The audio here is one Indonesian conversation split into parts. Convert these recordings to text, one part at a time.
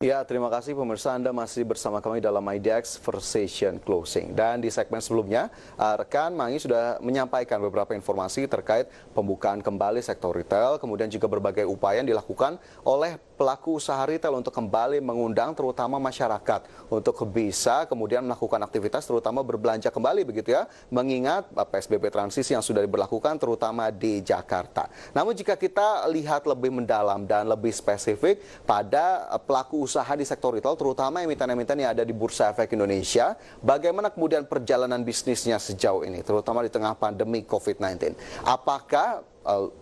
Ya, terima kasih pemirsa, Anda masih bersama kami dalam IDX Versation Closing. Dan di segmen sebelumnya, rekan Mangi sudah menyampaikan beberapa informasi terkait pembukaan kembali sektor retail, kemudian juga berbagai upaya yang dilakukan oleh pelaku usaha retail untuk kembali mengundang terutama masyarakat untuk bisa kemudian melakukan aktivitas terutama berbelanja kembali begitu ya, mengingat PSBB transisi yang sudah diberlakukan terutama di Jakarta. Namun jika kita lihat lebih mendalam dan lebih spesifik pada pelaku usaha di sektor retail, terutama emiten-emiten yang ada di Bursa Efek Indonesia, bagaimana kemudian perjalanan bisnisnya sejauh ini, terutama di tengah pandemi COVID-19. Apakah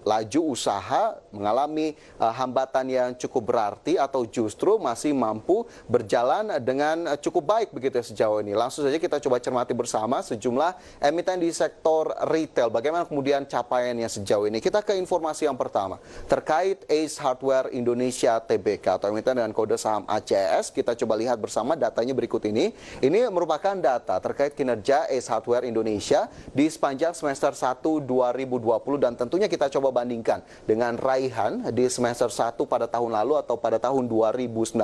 laju usaha mengalami hambatan yang cukup berarti atau justru masih mampu berjalan dengan cukup baik begitu ya sejauh ini? Langsung saja kita coba cermati bersama sejumlah emiten di sektor retail. Bagaimana kemudian capaiannya sejauh ini? Kita ke informasi yang pertama terkait Ace Hardware Indonesia Tbk atau emiten dengan kode saham ACS. Kita coba lihat bersama datanya berikut ini. Ini merupakan data terkait kinerja Ace Hardware Indonesia di sepanjang semester 1 2020 dan tentunya kita coba bandingkan dengan raihan di semester 1 pada tahun lalu atau pada tahun 2019.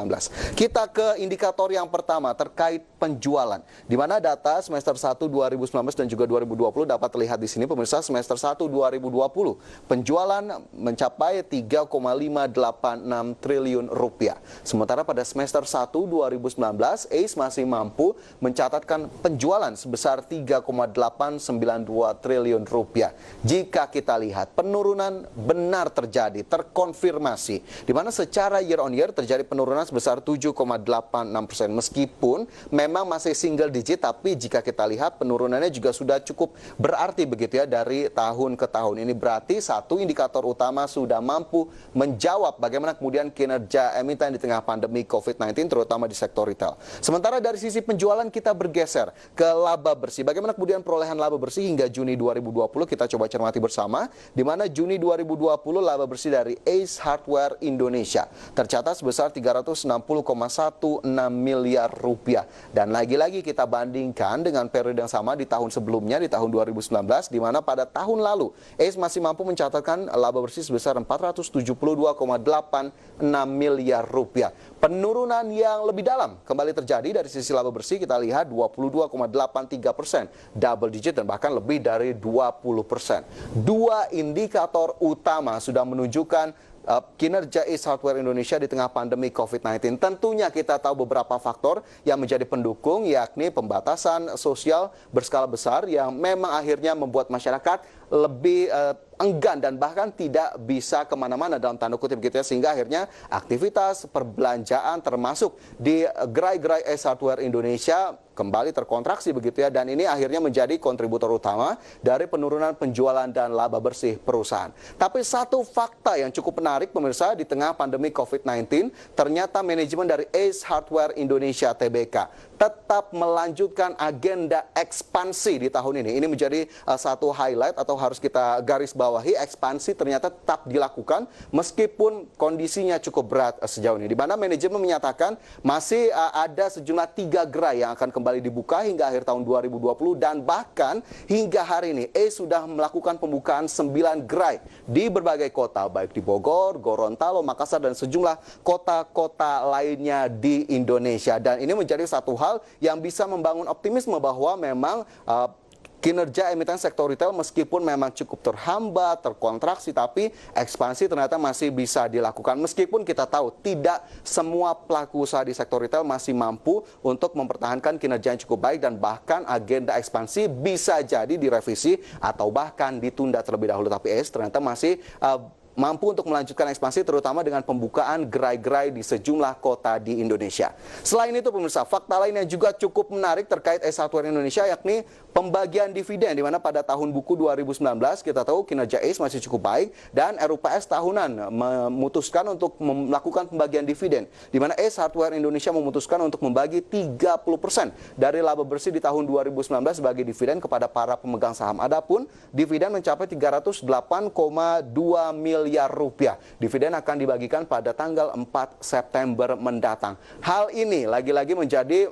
Kita ke indikator yang pertama terkait penjualan, di mana data semester 1 2019 dan juga 2020 dapat terlihat di sini pemirsa. Semester 1 2020 penjualan mencapai 3,586 triliun rupiah. Sementara pada semester 1 2019 Ace masih mampu mencatatkan penjualan sebesar 3,892 triliun rupiah. Jika kita lihat penurunan benar terjadi, terkonfirmasi, di mana secara year on year terjadi penurunan sebesar 7,86%. Meskipun memang masih single digit, tapi jika kita lihat penurunannya juga sudah cukup berarti begitu ya dari tahun ke tahun. Ini berarti satu indikator utama sudah mampu menjawab bagaimana kemudian kinerja emiten di tengah pandemi COVID-19 terutama di sektor retail. Sementara dari sisi penjualan kita bergeser ke laba bersih. Bagaimana kemudian perolehan laba bersih hingga Juni 2020 kita coba cermati bersama, di mana Juni 2020 laba bersih dari Ace Hardware Indonesia tercatat sebesar 360,16 miliar rupiah. Dan lagi-lagi kita bandingkan dengan periode yang sama di tahun sebelumnya, di tahun 2019, di mana pada tahun lalu Ace masih mampu mencatatkan laba bersih sebesar 472,86 miliar rupiah. Penurunan yang lebih dalam kembali terjadi dari sisi laba bersih, kita lihat 22,83%, double digit dan bahkan lebih dari 20%. Dua indikator utama sudah menunjukkan kinerja Ace Hardware Indonesia di tengah pandemi COVID-19. Tentunya kita tahu beberapa faktor yang menjadi pendukung, yakni pembatasan sosial berskala besar yang memang akhirnya membuat masyarakat lebih enggan dan bahkan tidak bisa kemana-mana dalam tanda kutip gitu ya, sehingga akhirnya aktivitas perbelanjaan termasuk di gerai-gerai Ace Hardware Indonesia kembali terkontraksi begitu ya, dan ini akhirnya menjadi kontributor utama dari penurunan penjualan dan laba bersih perusahaan. Tapi satu fakta yang cukup menarik pemirsa, di tengah pandemi COVID-19 ternyata manajemen dari Ace Hardware Indonesia Tbk tetap melanjutkan agenda ekspansi di tahun ini. Ini menjadi satu highlight atau harus kita garis bawahi, ekspansi ternyata tetap dilakukan meskipun kondisinya cukup berat sejauh ini. Di mana manajemen menyatakan masih ada sejumlah 3 gerai yang akan kembali dibuka hingga akhir tahun 2020 dan bahkan hingga hari ini Ace sudah melakukan pembukaan 9 gerai di berbagai kota, baik di Bogor, Gorontalo, Makassar dan sejumlah kota-kota lainnya di Indonesia. Dan ini menjadi satu hal yang bisa membangun optimisme bahwa memang kinerja emiten sektor retail meskipun memang cukup terhambat, terkontraksi, tapi ekspansi ternyata masih bisa dilakukan. Meskipun kita tahu tidak semua pelaku usaha di sektor retail masih mampu untuk mempertahankan kinerja yang cukup baik dan bahkan agenda ekspansi bisa jadi direvisi atau bahkan ditunda terlebih dahulu. Tapi Ace ternyata masih mampu untuk melanjutkan ekspansi terutama dengan pembukaan gerai-gerai di sejumlah kota di Indonesia. Selain itu pemirsa, fakta lain yang juga cukup menarik terkait Ace Hardware Indonesia yakni pembagian dividen, di mana pada tahun buku 2019 kita tahu kinerja Ace masih cukup baik dan RUPS tahunan memutuskan untuk melakukan pembagian dividen, di mana Ace Hardware Indonesia memutuskan untuk membagi 30% dari laba bersih di tahun 2019 sebagai dividen kepada para pemegang saham. Adapun dividen mencapai 308,2 miliar rupiah. Dividen akan dibagikan pada tanggal 4 September mendatang. Hal ini lagi-lagi menjadi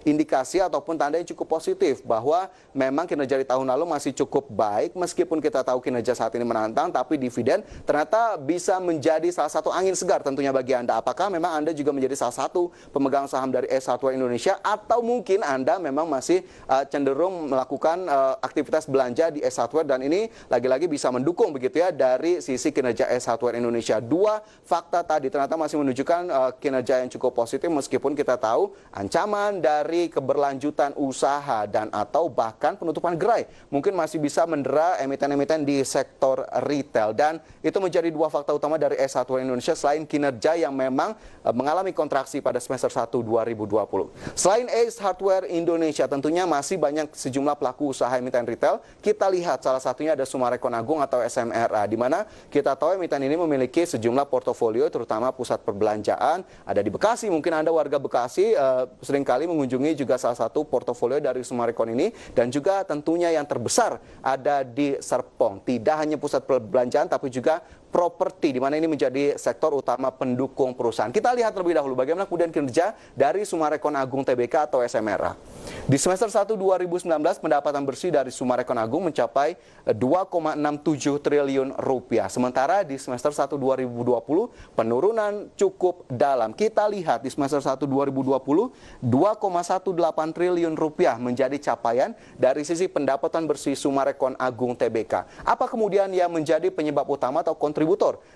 indikasi ataupun tanda yang cukup positif bahwa memang kinerja di tahun lalu masih cukup baik meskipun kita tahu kinerja saat ini menantang, tapi dividen ternyata bisa menjadi salah satu angin segar tentunya bagi Anda. Apakah memang Anda juga menjadi salah satu pemegang saham dari S Hardware Indonesia atau mungkin Anda memang masih cenderung melakukan aktivitas belanja di S Hardware, dan ini lagi-lagi bisa mendukung begitu ya dari sisi kinerja S Hardware Indonesia. Dua fakta tadi ternyata masih menunjukkan kinerja yang cukup positif meskipun kita tahu ancaman dari keberlanjutan usaha dan atau bahkan penutupan gerai mungkin masih bisa mendera emiten-emiten di sektor retail, dan itu menjadi dua fakta utama dari S Hardware Indonesia selain kinerja yang memang mengalami kontraksi pada semester 1 2020. Selain S Hardware Indonesia tentunya masih banyak sejumlah pelaku usaha emiten retail. Kita lihat salah satunya ada Summarecon Agung atau SMRA, di mana kita tahu emiten ini memiliki sejumlah portofolio terutama pusat perbelanjaan ada di Bekasi. Mungkin Anda warga Bekasi seringkali mengunjungi juga salah satu portofolio dari Summarecon ini, dan juga tentunya yang terbesar ada di Serpong. Tidak hanya pusat perbelanjaan tapi juga properti, di mana ini menjadi sektor utama pendukung perusahaan. Kita lihat terlebih dahulu bagaimana kemudian kinerja dari Summarecon Agung Tbk atau SMRA. Di semester 1 2019 pendapatan bersih dari Summarecon Agung mencapai 2,67 triliun rupiah. Sementara di semester 1 2020 penurunan cukup dalam. Kita lihat di semester 1 2020 2,18 triliun rupiah menjadi capaian dari sisi pendapatan bersih Summarecon Agung Tbk. Apa kemudian yang menjadi penyebab utama atau kontributor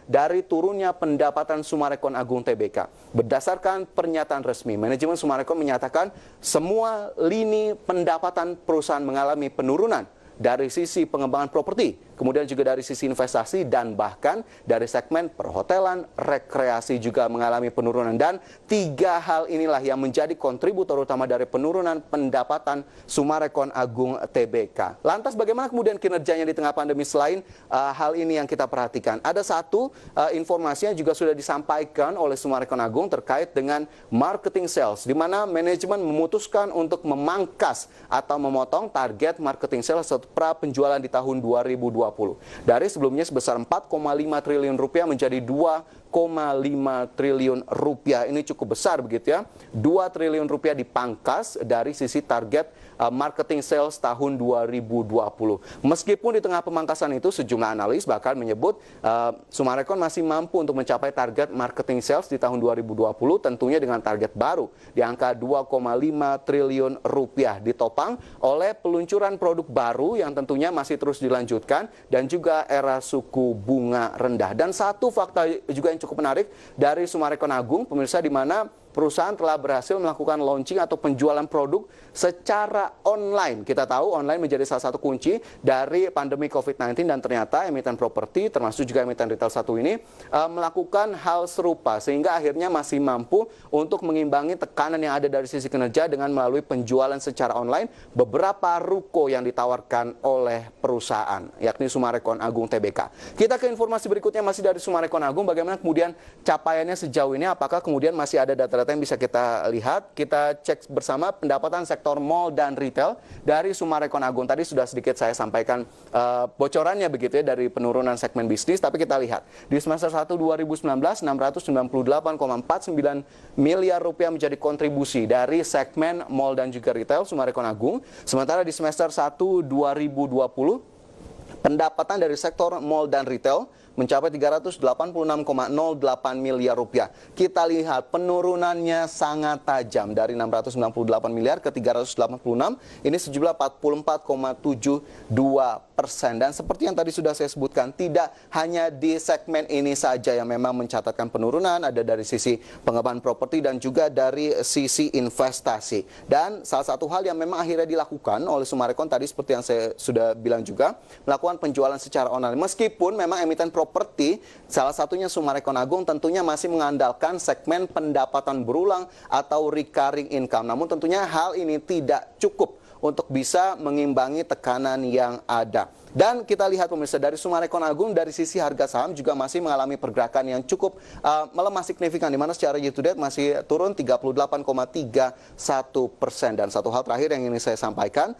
dari turunnya pendapatan Summarecon Agung Tbk? Berdasarkan pernyataan resmi, manajemen Summarecon menyatakan semua lini pendapatan perusahaan mengalami penurunan dari sisi pengembangan properti, kemudian juga dari sisi investasi, dan bahkan dari segmen perhotelan, rekreasi juga mengalami penurunan. Dan tiga hal inilah yang menjadi kontributor utama dari penurunan pendapatan Summarecon Agung Tbk. Lantas bagaimana kemudian kinerjanya di tengah pandemi selain hal ini yang kita perhatikan? Ada satu informasi yang juga sudah disampaikan oleh Summarecon Agung terkait dengan marketing sales, di mana manajemen memutuskan untuk memangkas atau memotong target marketing sales pra penjualan di tahun 2020. Dari sebelumnya sebesar 4,5 triliun rupiah menjadi 2,5 triliun rupiah. Ini cukup besar begitu ya. 2 triliun rupiah dipangkas dari sisi target marketing sales tahun 2020. Meskipun di tengah pemangkasan itu sejumlah analis bahkan menyebut Summarecon masih mampu untuk mencapai target marketing sales di tahun 2020, tentunya dengan target baru di angka 2,5 triliun rupiah, ditopang oleh peluncuran produk baru yang tentunya masih terus dilanjutkan dan juga era suku bunga rendah. Dan satu fakta juga yang cukup menarik dari Summarecon Agung, pemirsa, di mana perusahaan telah berhasil melakukan launching atau penjualan produk secara online. Kita tahu online menjadi salah satu kunci dari pandemi COVID-19, dan ternyata emiten properti termasuk juga emiten retail satu ini melakukan hal serupa sehingga akhirnya masih mampu untuk mengimbangi tekanan yang ada dari sisi kinerja dengan melalui penjualan secara online beberapa ruko yang ditawarkan oleh perusahaan, yakni Summarecon Agung Tbk. Kita ke informasi berikutnya masih dari Summarecon Agung, bagaimana kemudian capaiannya sejauh ini, apakah kemudian masih ada data yang bisa kita lihat. Kita cek bersama pendapatan sektor mall dan retail dari Summarecon Agung. Tadi sudah sedikit saya sampaikan bocorannya begitu ya dari penurunan segmen bisnis, tapi kita lihat di semester 1 2019 698,49 miliar rupiah menjadi kontribusi dari segmen mall dan juga retail Summarecon Agung. Sementara di semester 1 2020 pendapatan dari sektor mall dan retail mencapai 386,08 miliar rupiah. Kita lihat penurunannya sangat tajam dari 698 miliar ke 386, ini sejumlah 44,72%. Dan seperti yang tadi sudah saya sebutkan, tidak hanya di segmen ini saja yang memang mencatatkan penurunan, ada dari sisi pengembangan properti dan juga dari sisi investasi. Dan salah satu hal yang memang akhirnya dilakukan oleh Summarecon tadi seperti yang saya sudah bilang juga, melakukan penjualan secara online. Meskipun memang emiten properti, salah satunya Summarecon Agung tentunya masih mengandalkan segmen pendapatan berulang atau recurring income. Namun tentunya hal ini tidak cukup untuk bisa mengimbangi tekanan yang ada. Dan kita lihat pemirsa, dari Summarecon Agung dari sisi harga saham juga masih mengalami pergerakan yang cukup melemah signifikan, di mana secara year to date masih turun 38,31%. Dan satu hal terakhir yang ingin saya sampaikan,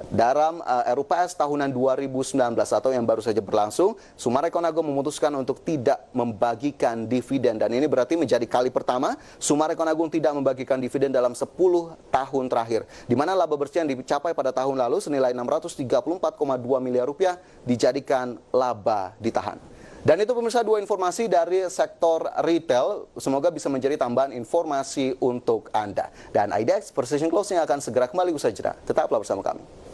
Dalam RUPS tahunan 2019 atau yang baru saja berlangsung, Summarecon Agung memutuskan untuk tidak membagikan dividen. Dan ini berarti menjadi kali pertama Summarecon Agung tidak membagikan dividen dalam 10 tahun terakhir. Di mana laba bersih yang dicapai pada tahun lalu senilai 634,2 miliar rupiah dijadikan laba ditahan. Dan itu pemirsa dua informasi dari sektor retail, semoga bisa menjadi tambahan informasi untuk Anda. Dan IDX Precision Closing akan segera kembali usai jeda. Tetaplah bersama kami.